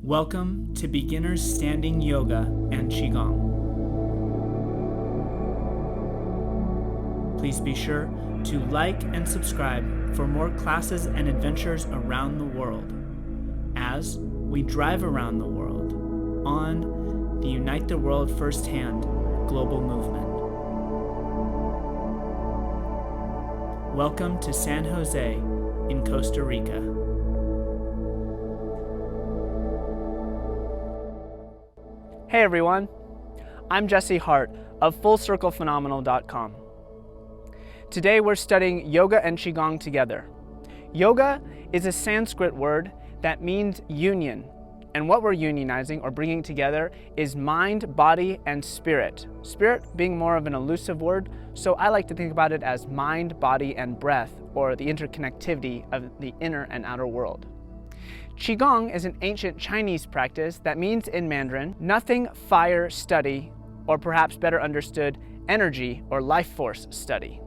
Welcome to Beginner's Standing Yoga and Qigong. Please be sure to like and subscribe for more classes and adventures around the world as we drive around the world on the Unite the World Firsthand global movement. Welcome to San Jose in Costa Rica. Hey everyone, I'm Jesse Hart of FullCirclePhenomenal.com. Today we're studying Yoga and Qigong together. Yoga is a Sanskrit word that means union, and what we're unionizing or bringing together is mind, body, and spirit. Spirit being more of an elusive word, so I like to think about it as mind, body, and breath, or the interconnectivity of the inner and outer world. Qigong is an ancient Chinese practice that means in Mandarin, nothing fire study, or perhaps better understood, energy or life force study.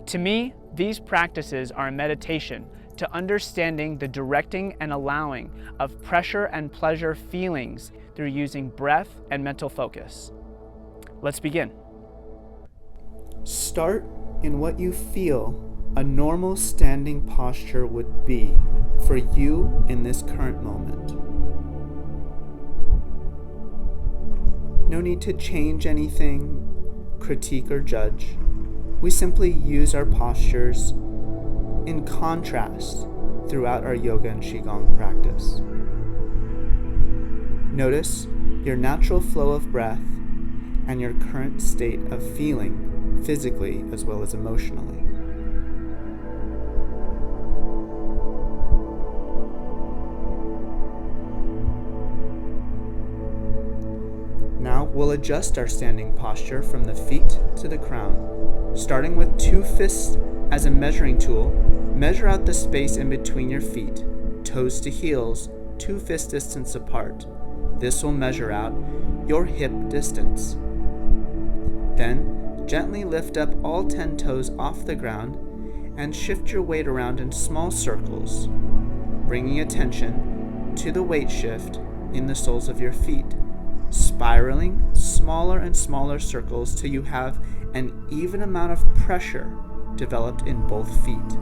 To me, these practices are a meditation to understanding the directing and allowing of pressure and pleasure feelings through using breath and mental focus. Let's begin. Start in what you feel a normal standing posture would be for you in this current moment. No need to change anything, critique or judge. We simply use our postures in contrast throughout our yoga and qigong practice. Notice your natural flow of breath and your current state of feeling physically as well as emotionally. Now we'll adjust our standing posture from the feet to the crown. Starting with 2 fists as a measuring tool, measure out the space in between your feet, toes to heels, 2 fist distance apart. This will measure out your hip distance. Then, gently lift up all 10 toes off the ground and shift your weight around in small circles, bringing attention to the weight shift in the soles of your feet, spiraling smaller and smaller circles till you have an even amount of pressure developed in both feet.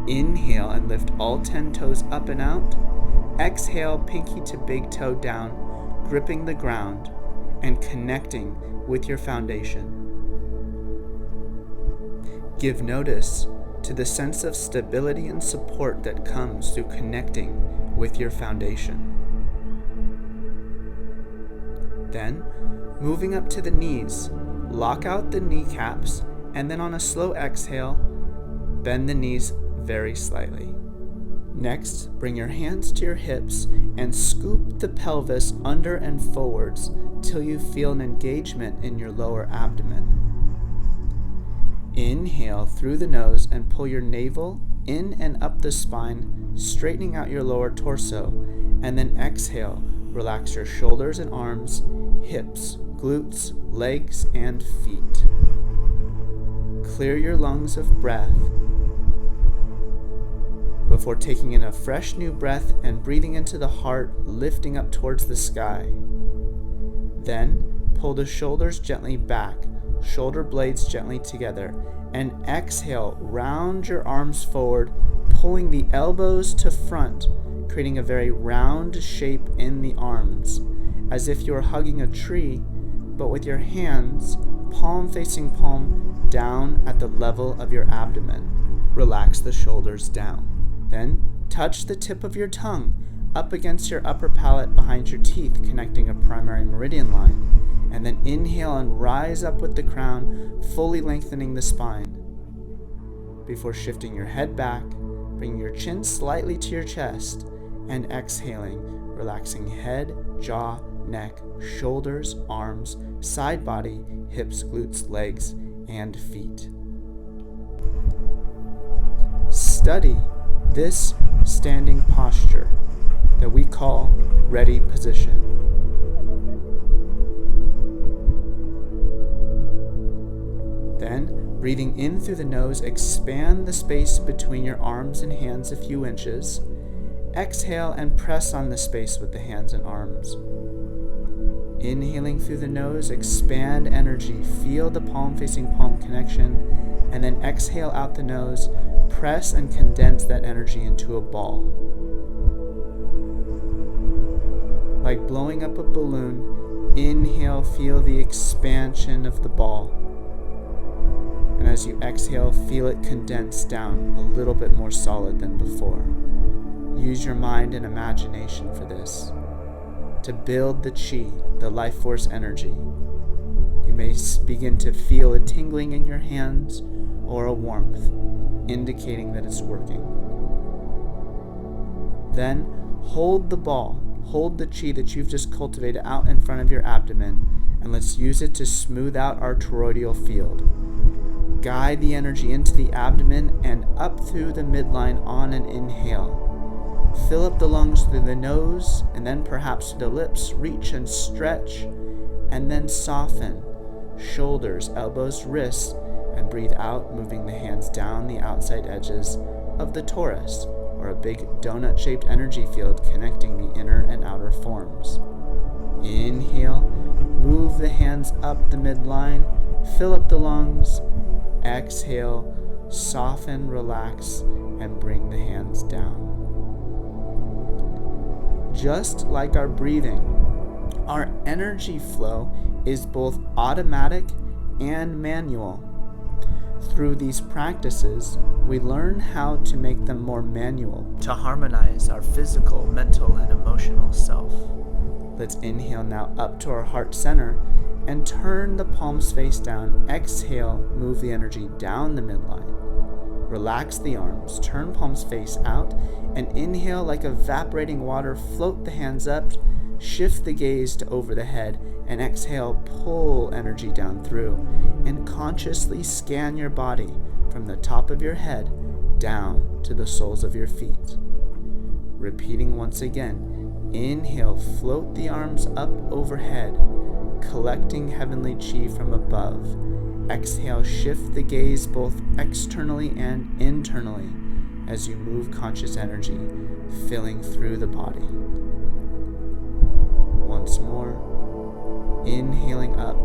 Inhale and lift all 10 toes up and out. Exhale, pinky to big toe down, gripping the ground and connecting with your foundation. Give notice to the sense of stability and support that comes through connecting with your foundation. Then, moving up to the knees, lock out the kneecaps, and then on a slow exhale, bend the knees very slightly. Next, bring your hands to your hips and scoop the pelvis under and forwards till you feel an engagement in your lower abdomen. Inhale through the nose and pull your navel in and up the spine, straightening out your lower torso, and then exhale. Relax your shoulders and arms, hips, glutes, legs, and feet. Clear your lungs of breath before taking in a fresh new breath and breathing into the heart, lifting up towards the sky. Then, pull the shoulders gently back, shoulder blades gently together, and exhale, round your arms forward, pulling the elbows to front, creating a very round shape in the arms, as if you are hugging a tree, but with your hands, palm facing palm, down at the level of your abdomen. Relax the shoulders down. Then, touch the tip of your tongue up against your upper palate behind your teeth, connecting a primary meridian line. And then inhale and rise up with the crown, fully lengthening the spine. Before shifting your head back, bringing your chin slightly to your chest, and exhaling, relaxing head, jaw, neck, shoulders, arms, side body, hips, glutes, legs, and feet. Study this standing posture that we call ready position. Then, breathing in through the nose, expand the space between your arms and hands a few inches. exhale and press on the space with the hands and arms. Inhaling through the nose, expand energy, feel the palm facing palm connection, and then exhale out the nose, press and condense that energy into a ball. Like blowing up a balloon, inhale, feel the expansion of the ball. And as you exhale, feel it condense down a little bit more solid than before. Use your mind and imagination for this, to build the chi, the life force energy. You may begin to feel a tingling in your hands or a warmth, indicating that it's working. Then hold the ball, hold the chi that you've just cultivated out in front of your abdomen, and let's use it to smooth out our toroidal field. Guide the energy into the abdomen and up through the midline on an inhale. Fill up the lungs through the nose and then perhaps through the lips. Reach and stretch and then soften. Shoulders, elbows, wrists, and breathe out, moving the hands down the outside edges of the torus, or a big donut-shaped energy field connecting the inner and outer forms. Inhale, move the hands up the midline, fill up the lungs. Exhale, soften, relax, and bring the hands down. Just like our breathing, our energy flow is both automatic and manual. Through these practices, we learn how to make them more manual, to harmonize our physical, mental, and emotional self. Let's inhale now up to our heart center and turn the palms face down. Exhale, move the energy down the midline. Relax the arms, turn palms face out, and inhale like evaporating water, float the hands up, shift the gaze to over the head, and exhale, pull energy down through, and consciously scan your body from the top of your head down to the soles of your feet. Repeating once again, inhale, float the arms up overhead, collecting heavenly chi from above. Exhale, shift the gaze both externally and internally as you move conscious energy, filling through the body. Once more, inhaling up,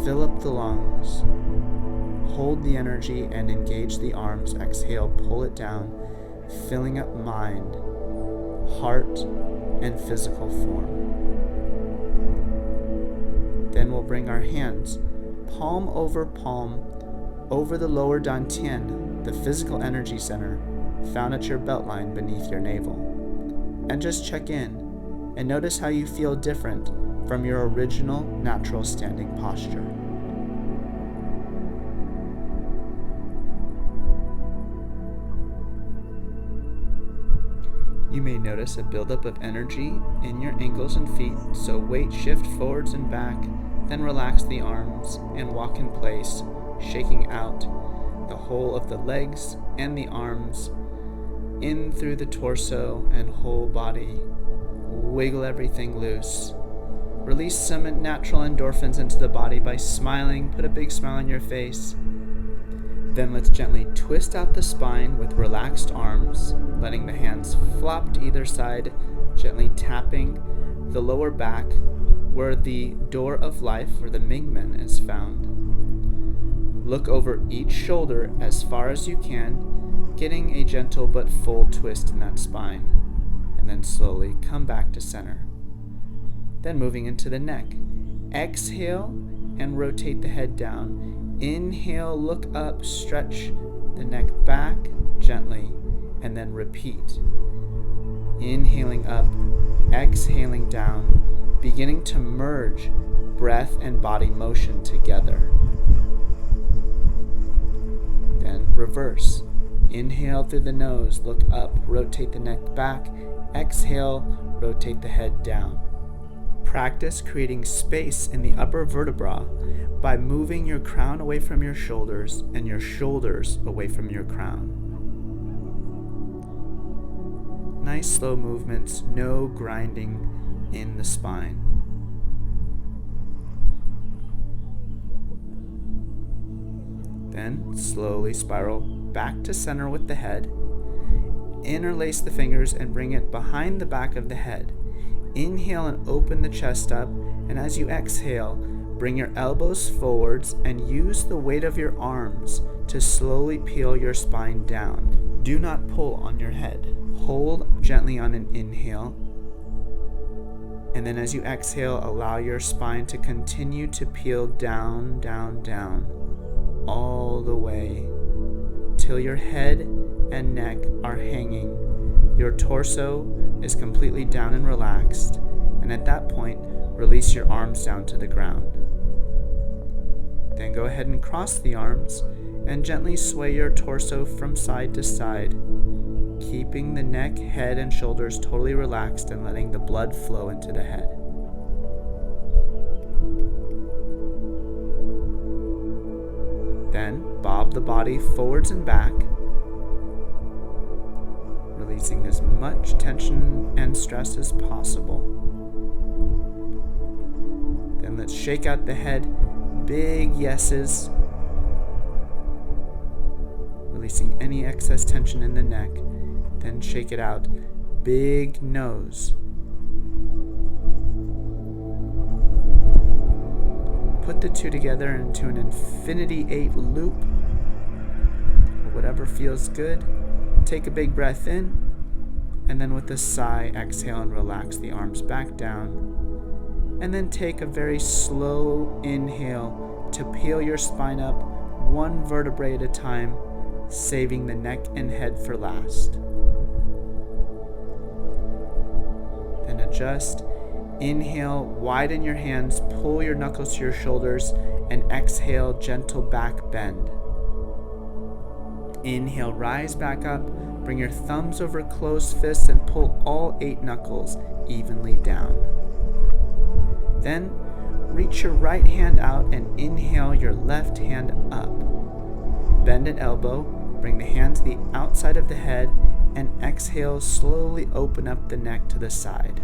fill up the lungs, hold the energy and engage the arms. Exhale, pull it down, filling up mind, heart, and physical form. Then we'll bring our hands palm over the lower dantian, the physical energy center found at your beltline beneath your navel. And just check in and notice how you feel different from your original natural standing posture. You may notice a buildup of energy in your ankles and feet, so weight shift forwards and back. Then relax the arms and walk in place, shaking out the whole of the legs and the arms, in through the torso and whole body. Wiggle everything loose. Release some natural endorphins into the body by smiling. Put a big smile on your face. Then let's gently twist out the spine with relaxed arms, letting the hands flop to either side, gently tapping the lower back where the door of life, or the Mingmen, is found. Look over each shoulder as far as you can, getting a gentle but full twist in that spine, and then slowly come back to center. Then moving into the neck. Exhale and rotate the head down. Inhale, look up, stretch the neck back gently, and then repeat. Inhaling up, exhaling down, beginning to merge breath and body motion together. Then reverse. Inhale through the nose, look up, rotate the neck back. Exhale, rotate the head down. Practice creating space in the upper vertebra by moving your crown away from your shoulders and your shoulders away from your crown. Nice slow movements, no grinding in the spine. Then slowly spiral back to center with the head. interlace the fingers and bring it behind the back of the head. Inhale and open the chest up, and as you exhale, bring your elbows forwards and use the weight of your arms to slowly peel your spine down. Do not pull on your head. Hold gently on an inhale, and then as you exhale, allow your spine to continue to peel down, down, down, all the way till your head and neck are hanging. Your torso is completely down and relaxed, and at that point, release your arms down to the ground. Then go ahead and cross the arms and gently sway your torso from side to side, keeping the neck, head, and shoulders totally relaxed and letting the blood flow into the head. Then bob the body forwards and back, releasing as much tension and stress as possible. Then let's shake out the head, big yeses, releasing any excess tension in the neck. Then shake it out, big nose. Put the two together into an infinity 8 loop, or whatever feels good. Take a big breath in, and then with a sigh, exhale and relax the arms back down. And then take a very slow inhale to peel your spine up one vertebrae at a time, saving the neck and head for last. Then adjust. Inhale, widen your hands, pull your knuckles to your shoulders, and exhale, gentle back bend. Inhale, rise back up, bring your thumbs over closed fists and pull all 8 knuckles evenly down. Then reach your right hand out and inhale your left hand up. Bend an elbow, bring the hand to the outside of the head, and exhale, slowly open up the neck to the side.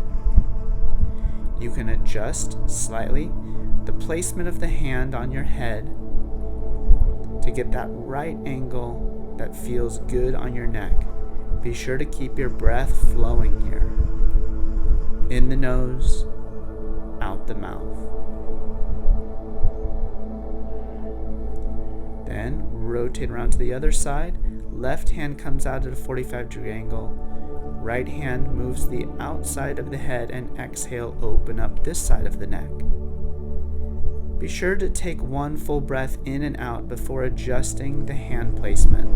You can adjust slightly the placement of the hand on your head to get that right angle that feels good on your neck. Be sure to keep your breath flowing here. In the nose, out the mouth. Then rotate around to the other side. Left hand comes out at a 45-degree angle. Right hand moves the outside of the head, and exhale, open up this side of the neck. Be sure to take one full breath in and out before adjusting the hand placement.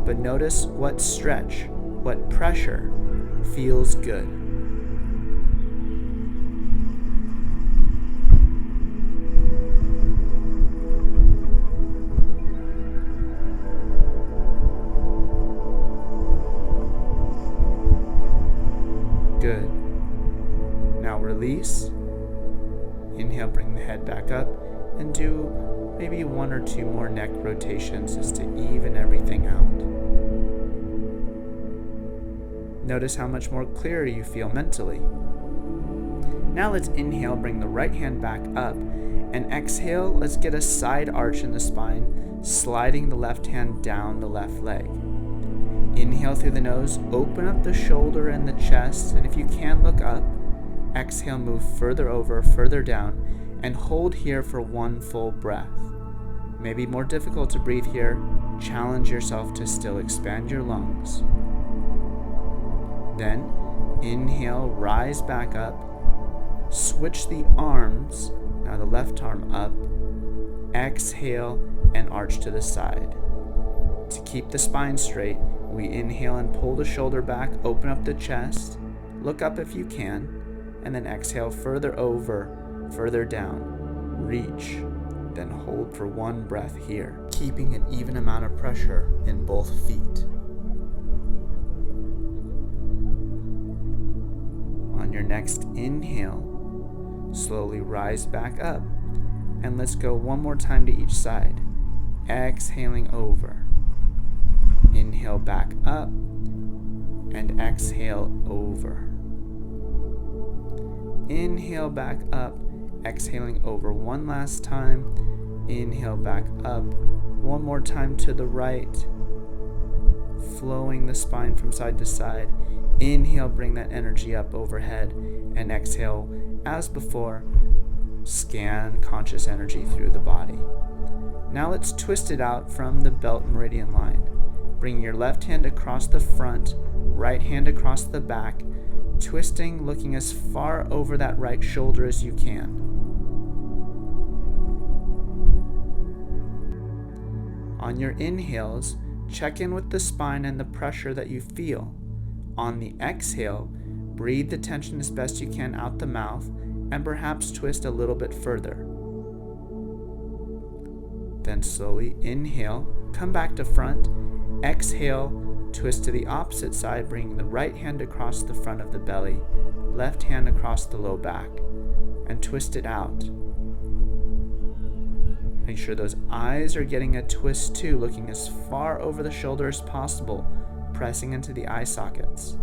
But notice what stretch, what pressure feels good. Good. Now release. Inhale, bring the head back up, and do maybe 1 or 2 more neck rotations just to even everything out. Notice how much more clearer you feel mentally. Now let's inhale, bring the right hand back up, and exhale, let's get a side arch in the spine, sliding the left hand down the left leg. Inhale through the nose, open up the shoulder and the chest, and if you can, look up. Exhale, move further over, further down, and hold here for 1 full breath. Maybe more difficult to breathe here. Challenge yourself to still expand your lungs. Then, inhale, rise back up. Switch the arms, now the left arm up. Exhale and arch to the side. To keep the spine straight, we inhale and pull the shoulder back, open up the chest, look up if you can, and then exhale further over, further down, reach, then hold for 1 breath here, keeping an even amount of pressure in both feet. On your next inhale, slowly rise back up, and let's go 1 more time to each side, exhaling over. Inhale back up and exhale over. Inhale back up, exhaling over 1 last time. Inhale back up, 1 more time to the right. flowing the spine from side to side. Inhale, bring that energy up overhead, and exhale, as before, scan conscious energy through the body. Now let's twist it out from the belt meridian line. Bring your left hand across the front, right hand across the back, twisting, looking as far over that right shoulder as you can. On your inhales, check in with the spine and the pressure that you feel. On the exhale, breathe the tension as best you can out the mouth and perhaps twist a little bit further. Then slowly inhale, come back to front, exhale, twist to the opposite side, bringing the right hand across the front of the belly, left hand across the low back, and twist it out. Make sure those eyes are getting a twist too, looking as far over the shoulder as possible, pressing into the eye sockets.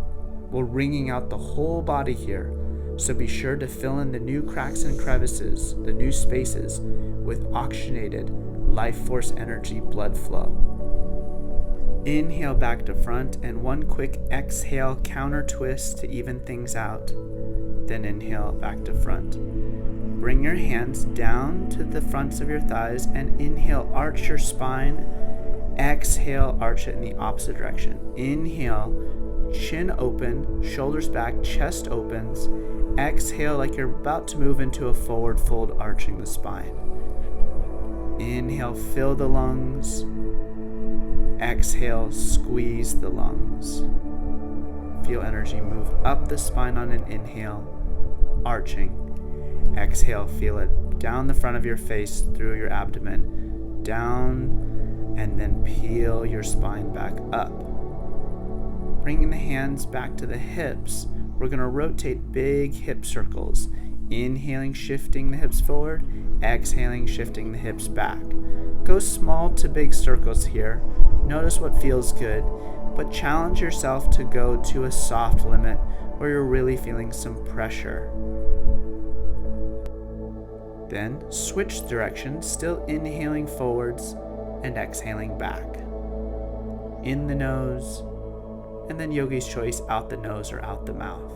We're wringing out the whole body here, so be sure to fill in the new cracks and crevices, the new spaces, with oxygenated life force energy blood flow. Inhale back to front, and one quick exhale, counter twist to even things out. Then inhale back to front. Bring your hands down to the fronts of your thighs and inhale, arch your spine. Exhale, arch it in the opposite direction. Inhale, chin open, shoulders back, chest opens. Exhale like you're about to move into a forward fold, arching the spine. Inhale, fill the lungs. Exhale, squeeze the lungs. Feel energy move up the spine on an inhale, arching. Exhale, feel it down the front of your face, through your abdomen, down, and then peel your spine back up. Bringing the hands back to the hips, we're going to rotate big hip circles. Inhaling, shifting the hips forward, exhaling, shifting the hips back. Go small to big circles here. Notice what feels good, but challenge yourself to go to a soft limit where you're really feeling some pressure. Then switch direction, still inhaling forwards and exhaling back. In the nose, and then yogi's choice, out the nose or out the mouth.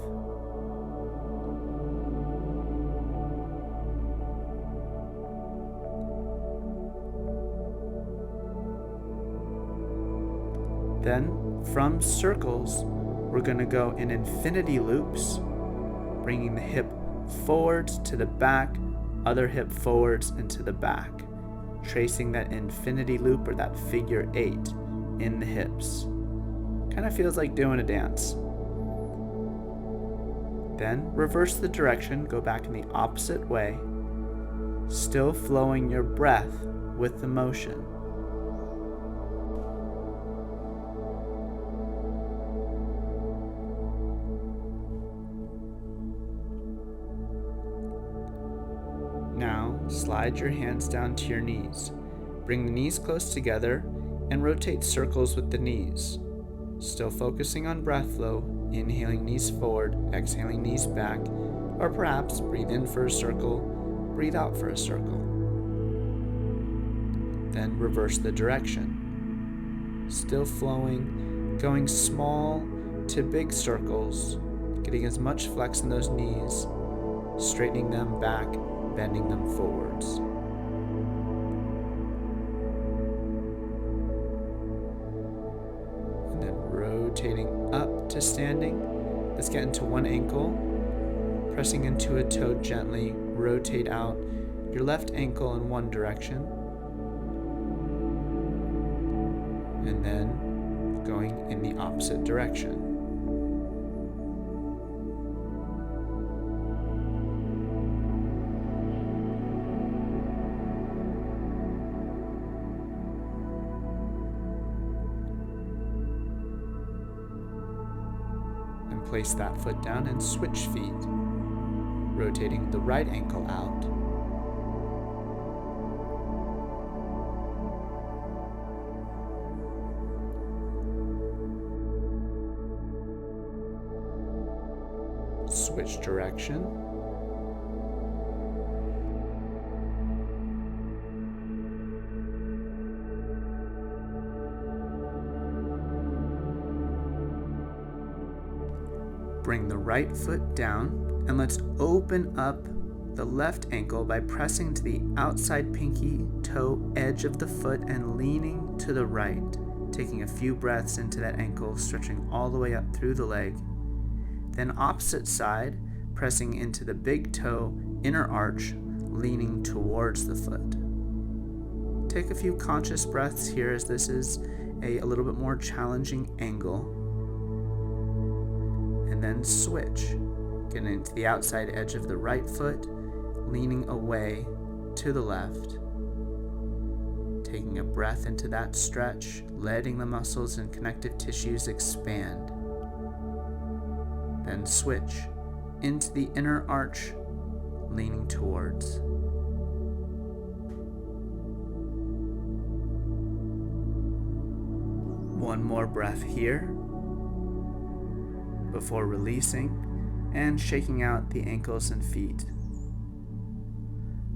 Then from circles, we're going to go in infinity loops, bringing the hip forwards to the back, other hip forwards into the back, tracing that infinity loop or that figure 8 in the hips. Kind of feels like doing a dance. Then reverse the direction, go back in the opposite way, still flowing your breath with the motion. Now, slide your hands down to your knees. Bring the knees close together and rotate circles with the knees. Still focusing on breath flow, inhaling knees forward, exhaling knees back, or perhaps breathe in for a circle, breathe out for a circle. Then reverse the direction. Still flowing, going small to big circles, getting as much flex in those knees, straightening them back, bending them forwards. And then rotating up to standing. Let's get into one ankle, pressing into a toe gently, rotate out your left ankle in one direction, and then going in the opposite direction. Place that foot down and switch feet, rotating the right ankle out. Switch direction. Bring the right foot down, and let's open up the left ankle by pressing to the outside pinky toe edge of the foot and leaning to the right, taking a few breaths into that ankle, stretching all the way up through the leg. Then opposite side, pressing into the big toe inner arch, leaning towards the foot. Take a few conscious breaths here, as this is a little bit more challenging angle. And then switch, getting into the outside edge of the right foot, leaning away to the left. Taking a breath into that stretch, letting the muscles and connective tissues expand. Then switch into the inner arch, leaning towards. One more breath here before releasing and shaking out the ankles and feet.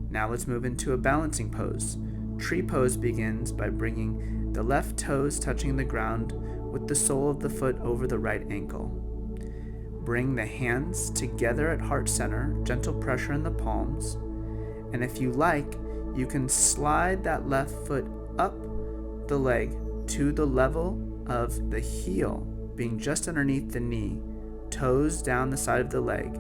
Now let's move into a balancing pose. Tree pose begins by bringing the left toes touching the ground with the sole of the foot over the right ankle. Bring the hands together at heart center, gentle pressure in the palms, and if you like, you can slide that left foot up the leg to the level of the heel, being just underneath the knee, toes down the side of the leg.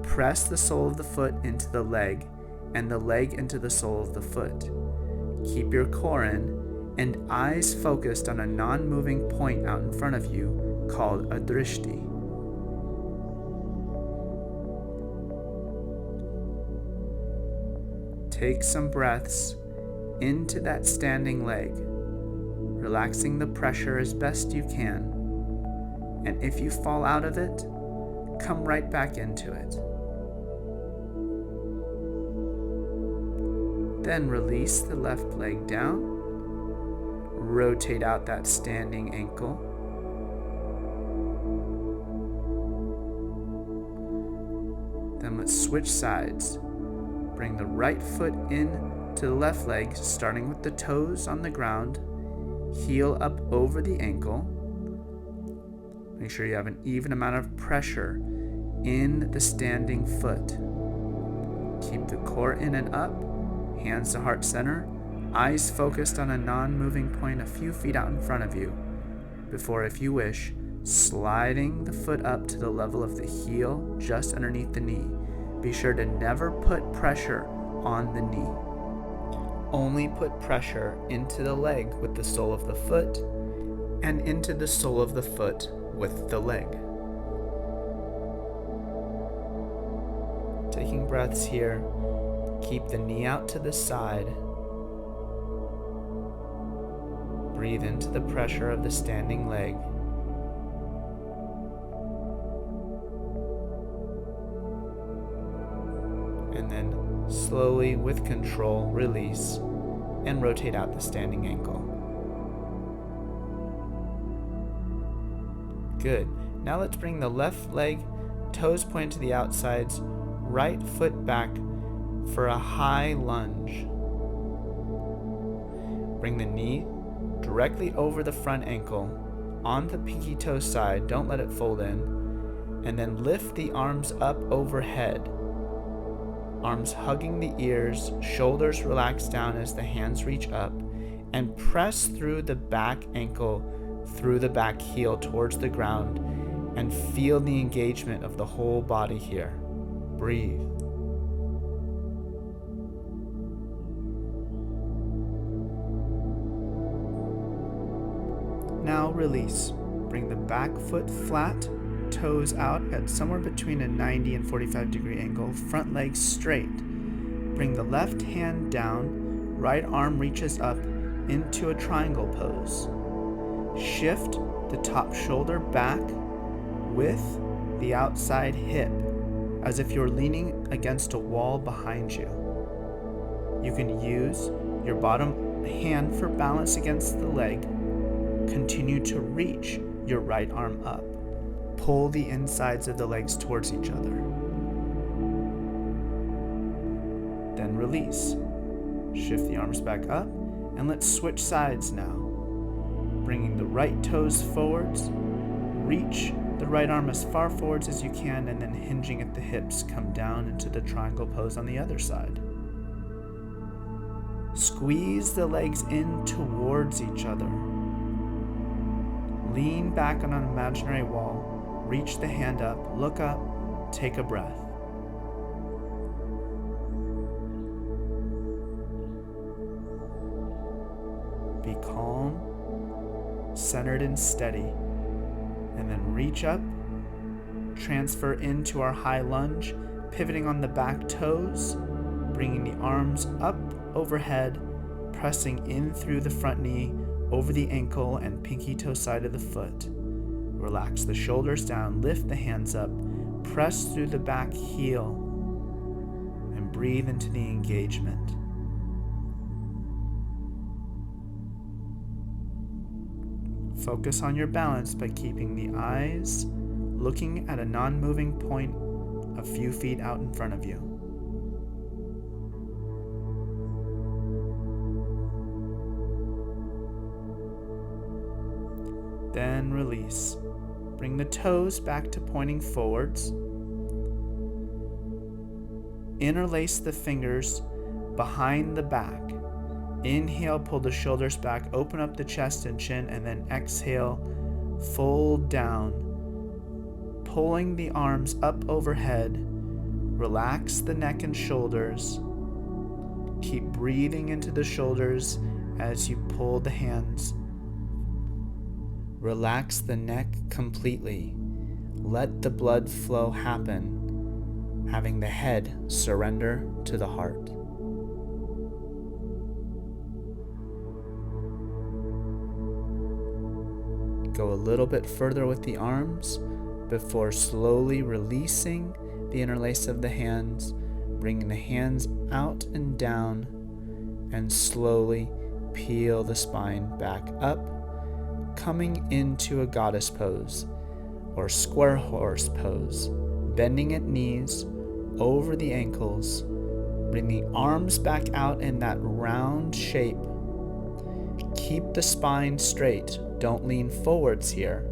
Press the sole of the foot into the leg and the leg into the sole of the foot. Keep your core in and eyes focused on a non-moving point out in front of you called a drishti. Take some breaths into that standing leg, relaxing the pressure as best you can. And if you fall out of it, come right back into it. Then release the left leg down, rotate out that standing ankle, then let's switch sides. Bring the right foot in to the left leg, starting with the toes on the ground, heel up over the ankle. Make sure you have an even amount of pressure in the standing foot. Keep the core in and up, hands to heart center, eyes focused on a non-moving point a few feet out in front of you, before, if you wish, sliding the foot up to the level of the heel just underneath the knee. Be sure to never put pressure on the knee. Only put pressure into the leg with the sole of the foot and into the sole of the foot with the leg. Taking breaths here, keep the knee out to the side. Breathe into the pressure of the standing leg. And then slowly, with control, release and rotate out the standing ankle. Good. Now let's bring the left leg, toes point to the outsides, right foot back for a high lunge. Bring the knee directly over the front ankle, on the pinky toe side, don't let it fold in, and then lift the arms up overhead. Arms hugging the ears, shoulders relax down as the hands reach up, and press through the back ankle, through the back heel towards the ground, and feel the engagement of the whole body here. Breathe. Now release. Bring the back foot flat, toes out at somewhere between a 90 and 45 degree angle, front leg straight. Bring the left hand down, right arm reaches up into a triangle pose. Shift the top shoulder back with the outside hip, as if you're leaning against a wall behind you. You can use your bottom hand for balance against the leg. Continue to reach your right arm up. Pull the insides of the legs towards each other. Then release. Shift the arms back up, and let's switch sides now. Bringing the right toes forwards, reach the right arm as far forwards as you can, and then hinging at the hips, come down into the triangle pose on the other side. Squeeze the legs in towards each other. Lean back on an imaginary wall, reach the hand up, look up, take a breath. Be calm, centered and steady, and then reach up, transfer into our high lunge, pivoting on the back toes, bringing the arms up overhead, pressing in through the front knee, over the ankle and pinky toe side of the foot. Relax the shoulders down, lift the hands up, press through the back heel, and breathe into the engagement. Focus on your balance by keeping the eyes looking at a non-moving point a few feet out in front of you. Then release. Bring the toes back to pointing forwards. Interlace the fingers behind the back. Inhale, pull the shoulders back, open up the chest and chin, and then exhale, fold down, pulling the arms up overhead. Relax the neck and shoulders. Keep breathing into the shoulders as you pull the hands. Relax the neck completely. Let the blood flow happen, having the head surrender to the heart. Go a little bit further with the arms before slowly releasing the interlace of the hands, bringing the hands out and down, and slowly peel the spine back up, coming into a goddess pose or square horse pose, bending at knees over the ankles. Bring the arms back out in that round shape. Keep the spine straight. Don't lean forwards here.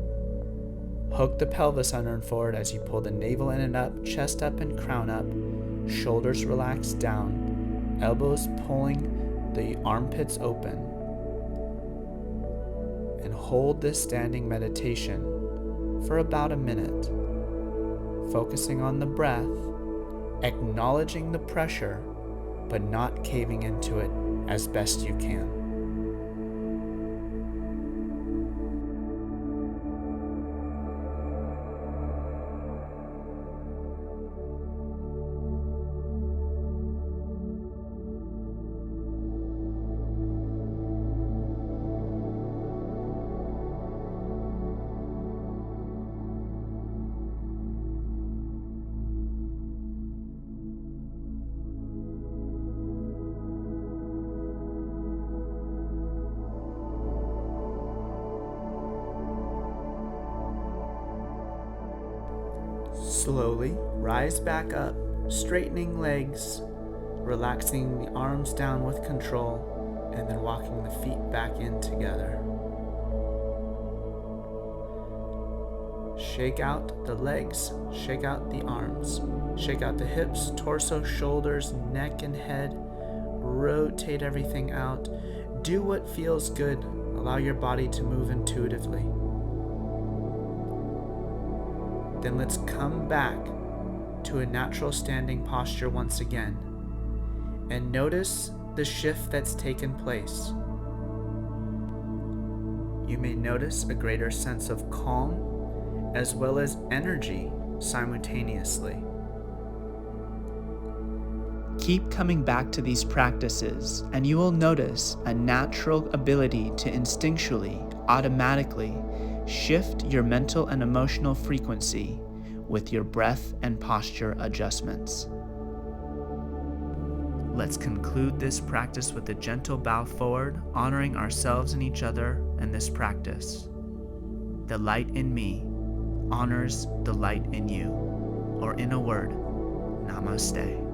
Hook the pelvis under and forward as you pull the navel in and up, chest up and crown up, shoulders relaxed down, elbows pulling the armpits open. And hold this standing meditation for about a minute, focusing on the breath, acknowledging the pressure, but not caving into it as best you can. Slowly rise back up, straightening legs, relaxing the arms down with control, and then walking the feet back in together. Shake out the legs, shake out the arms, shake out the hips, torso, shoulders, neck, and head. Rotate everything out. Do what feels good. Allow your body to move intuitively. Then let's come back to a natural standing posture once again and notice the shift that's taken place. You may notice a greater sense of calm as well as energy simultaneously. Keep coming back to these practices, and you will notice a natural ability to instinctually, automatically shift your mental and emotional frequency with your breath and posture adjustments. Let's conclude this practice with a gentle bow forward, honoring ourselves and each other and this practice. The light in me honors the light in you, or in a word, Namaste.